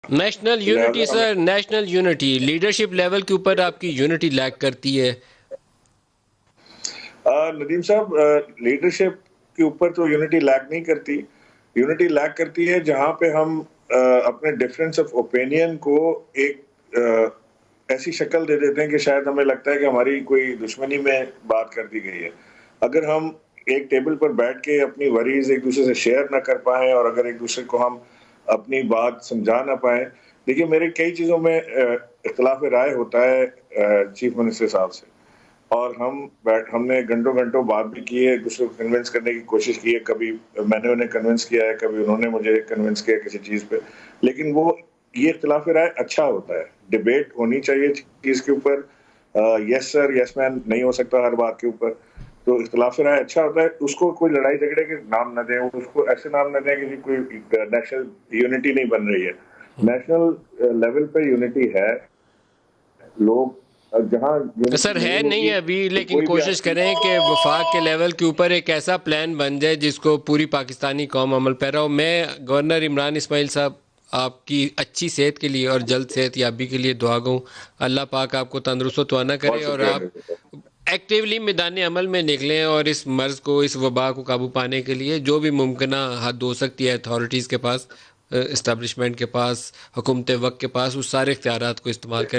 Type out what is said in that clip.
National unity لہذا سر، national unity leadership level کے اوپر آپ کی یونٹی لیک کرتی ہے. ندیم صاحب، لیڈرشپ کے اوپر تو یونٹی لیک نہیں کرتی. یونٹی لیک کرتی ہے جہاں پہ ہم اپنے ڈفرینس آف اوپینین کو ایک ایسی شکل دے دیتے ہیں کہ شاید ہمیں لگتا ہے کہ ہماری کوئی دشمنی میں بات کر دی گئی ہے. اگر ہم ایک ٹیبل پر بیٹھ کے اپنی وریز ایک دوسرے سے شیئر نہ کر پائیں، اور اگر ایک دوسرے کو ہم اپنی بات سمجھا نہ پائیں. دیکھیے، میرے کئی چیزوں میں اختلاف رائے ہوتا ہے چیف منسٹر صاحب سے، اور ہم نے گھنٹوں گھنٹوں بات بھی کی ہے، ایک دوسرے کو کنونس کرنے کی کوشش کی ہے. کبھی میں نے انہیں کنونس کیا ہے، کبھی انہوں نے مجھے کنونس کیا کسی چیز پہ. لیکن یہ اختلاف رائے اچھا ہوتا ہے. ڈیبیٹ ہونی چاہیے چیز کے اوپر. یس سر، یس مین نہیں ہو سکتا ہر بات کے اوپر. تو اختلاف رائے اچھا ہوتا ہے. اس کو کوئی لڑائی جھگڑے کے نام نہ دیں، اس کو ایسے نام نہ دیں کہ کوئی نیشنل یونٹی نہیں بن رہی ہے. نیشنل لیول پہ یونٹی ہے. لوگ جہاں یونٹی سر ہے نہیں نہیں ہوگی ابھی، تو لیکن کوئی بھی کوشش آدمی. کریں کہ وفاق کے لیول کے اوپر ایک ایسا پلان بن جائے جس کو پوری پاکستانی قوم عمل پیرا ہو. میں گورنر عمران اسماعیل صاحب آپ کی اچھی صحت کے لیے اور جلد صحت یابی کے لیے دعا گوں. اللہ پاک آپ کو تندرست و توانا بہت کرے، اور شکریہ آپ ندیم صاحب. ایکٹیولی میدان عمل میں نکلیں، اور اس مرض کو، اس وبا کو قابو پانے کے لیے جو بھی ممکنہ حد ہو سکتی ہے اتھارٹیز کے پاس، اسٹیبلشمنٹ کے پاس، حکومت وقت کے پاس، اس سارے اختیارات کو استعمال کریں.